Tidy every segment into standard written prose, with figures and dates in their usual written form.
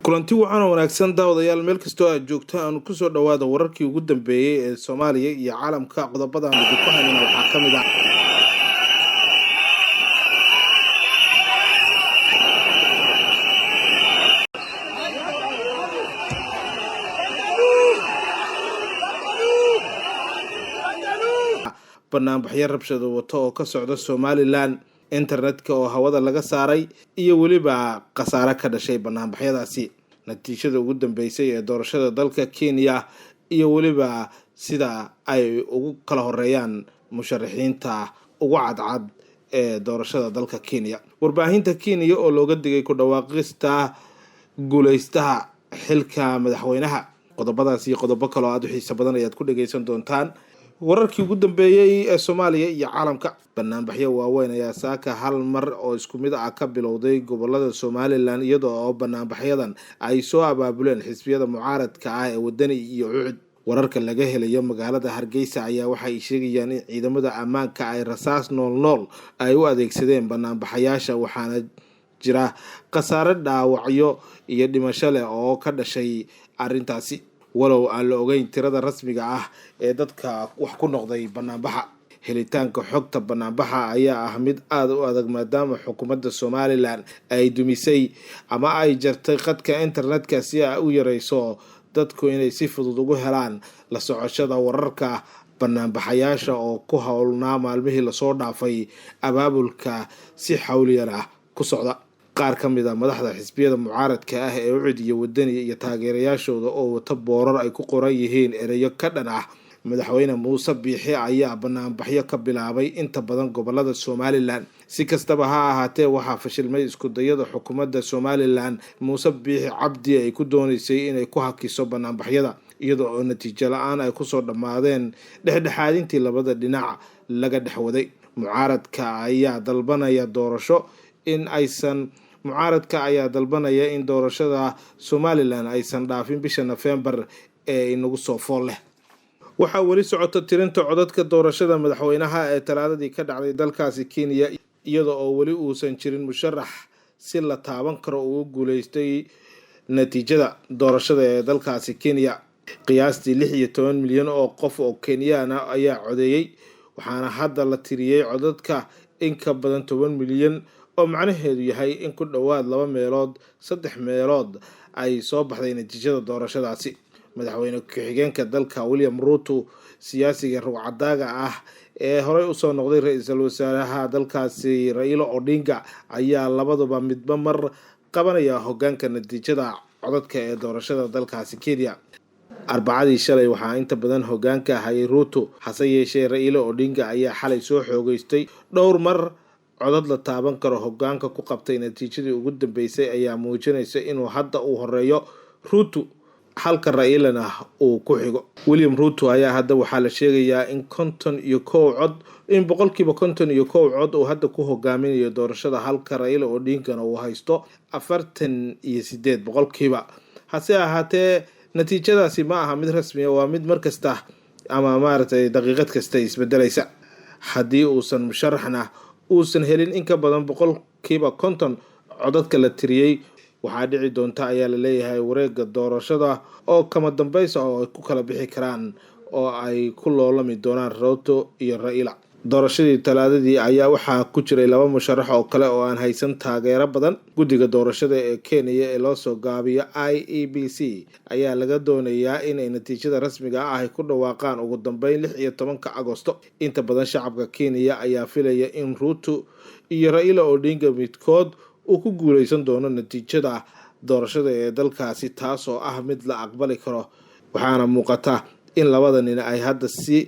kulanti waxaana wanaagsan daawadayaal meel kastoo aad joogto aanu kusoo dhawaada wararkii ugu dambeeyey ee Soomaaliya iyo caalamka qodobada aan ku haynana waxaa ka mid ah barnaamijyo rabshado wato oo ka socda Somaliland internetka oo hawada laga saaray iyo waliba qasaare ka dhashay barnaamijyadaasi natiijada ugu dambeysay ee doorashada dalka Kenya iyo waliba sida ay ugu kala horeeyaan musharaxiinta ugu cadcad ee doorashada dalka Kenya warbaahinta Kenya oo looga digay ku dhawaaqista guuleystaha xilka madaxweynaha qodobadaas iyo qodobo kale oo aad u xiiso badan ayaad ku dhageysan doontaan wararkii ugu dambeeyay ee Soomaaliya iyo caalamka barnaamijyo waaweyn ayaa saaka hal mar oo isku mid ah ka bilowday gobolada Somaliland iyadoo barnaamijyadan ay soo abaabuleen xisbiyada mucaaradka ah ee wadani iyo ucud wararka laga helayo magaalada Hargeysa ayaa waxay sheegayaan in ciidamada ammaanka ay rasaas nool ay u adeegsadeen barnaamijyaasha waxaana jira qasaare dhaawacyo iyo dhimasho leh oo ka dhashay arintaasi walow aan la ogeyn tirada rasmiga ah ee dadka wax ku noqday barnaamijka helitaanka xogta barnaamijka ayaa ah mid aad u adag maadaama xukuumadda Somaliland ay dumisay ama ay jartay khadka internetka si ay u yareyso dadku inay si fudud ugu helaan la socoshada wararka barnaamijyaasha oo ku howlnaa maalmihii la soo dhaafay abaabulka si xawliyan ah ku socda qaar ka mid ah madaxda xisbiyada mucaaradka ah ee ucud iyo wadani iyo taageerayaashooda oo wata boorar ay ku qoran yihiin ereyo ka dhan ah madaxweyne Muuse Biixi ayaa barnaamijyo ka bilaabay inta badan gobolada Somaliland si kastaba ha ahaatee waxaa fashilmay isku dayada xukuumadda Somaliland Muuse Biixi Cabdi ay ku doonaysay inay ku hakiso barnaamijyada iyadoo oo natiijo la'aan ay ku soo dhamaadeen dhexdhexaadintii labada dhinac laga dhaxwaday mucaaradka ayaa dalbanaya in doorashada Somaliland aysan dhaafin bisha November ee inagu soo fool leh waxaa weli socota tirinta codadka doorashada madaxweynaha ee talaadadii ka dhacday dalkaasi Kenya iyadoo oo weli uusan jirin musharax si la taaban karo uu guuleystay natiijada doorashada ee dalkaasi Kenya qiyaastii 16 milyan oo qof oo Kenyan ah ayaa codeeyay waxaana hadda la tiriyay codadka in ka badan 10 milyan oo macnaheedu yahay in ku dhawaad 3 meelood ay soo baxday natiijada doorashadaasi madaxweyne ku-xigeenka dalka William Ruto siyaasiga ruucadaga ah ee horey u soo noqday ra'iisul wasaaraha dalkaasi Raila Odinga ayaa labaduba midba mar qabanaya hoggaanka natiijada codadka ee doorashada dalkaasi Kenya arbacadii shalay waxaa inta badan hoggaanka hayay Ruto hase yeeshee Raila Odinga ayaa xalay soo xoogeystay dhowr mar codad la taaban karo hoggaanka ku qabtay natiijadii ugu dambeysay ayaa muujinaysa inuu hadda u horeeyo Ruto halka Railana uu ku xigo William Ruto ayaa hadda waxaa la sheegayaa in 51 cod in boqolkiiba 51 cod uu hadda ku hogaaminayo doorashada halka Raila Odinga uu haysto 48 boqolkiiba hase ahaatee natiijadaasi ma aha mid rasmi ah waa mid markasta ama maartay daqiiqad kasta isbedelaysa haddii uusan musharaxna uusan helin in ka badan boqolkiiba 50 codadka la tiriyay waxaa dhici doonta ayaa la leeyahay wareegga doorashada oo kama dambaysa oo ay ku kala bixi karaan oo ay ku loolami doonaan Ruto iyo Raila doorashadii talaadadii ayaa waxaa ku jiray laba musharax oo kale oo aan haysan taageero badan guddiga doorashada ee Kenya ee loo soo gaabiyo IEBC ayaa laga doonayaa inay natiijada rasmiga ah ay ku dhawaaqaan ugu dambeyn 16 Agoosto inta badan shacabka Kenya ayaa filaya in Ruto iyo Raila Odinga midkood uu ku guuleysan doono natiijada doorashada ee dalkaasi taas oo ah mid la aqbali karo waxaana muuqata in labada nin ay hadda si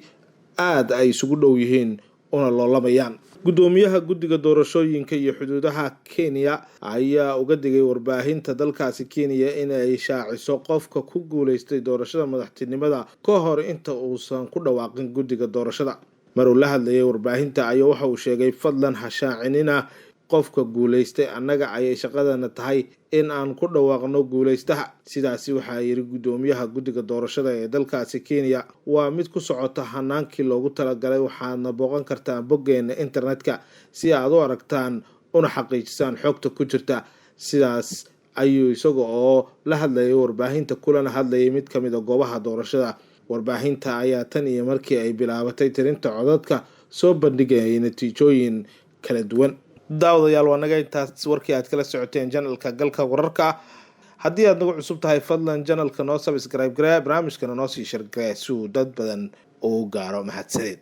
aad ay isugu dhow yihiin una loolamayaan gudoomiyaha guddiga doorashooyinka iyo xuduudaha Kenya ayaa uga digay warbaahinta dalkaasi Kenya in ay shaaciso qofka ku guuleystay doorashada madaxtinimada ka hor inta uusan ku dhawaaqin guddiga doorashada maruu la hadlayay warbaahinta ayaa waxa uu sheegay fadlan ha shaacinina qofka guuleystay annaga ayay shaqadana tahay in aan ku dhawaaqno guuleystaha sidaasi waxaa yiri gudoomiyaha guddiga doorashada ee dalkaasi Kenya waa mid ku socota hanaankii loogu talagalay waxaadna booqan kartaan boggeena internetka si aad u aragtaan una xaqiijisaan xogta ku jirta sidaas ayuu isaga oo la hadlayay warbaahinta kulana hadlayay mid ka mid a goobaha doorashada. Warbaahinta ayaa tan iyo markii ay bilaabatay tirinta codadka soo bandhigayay natiijooyin kala duwan. daawadayaal waa naga intaas warkii aad kala socoteen janalka galka wararka. haddii aad nagu cusub tahay fadlan janalka noo subscribe garee, barnaamijkana noo sii share garee si uu dad badan u gaaro. mahadsanid.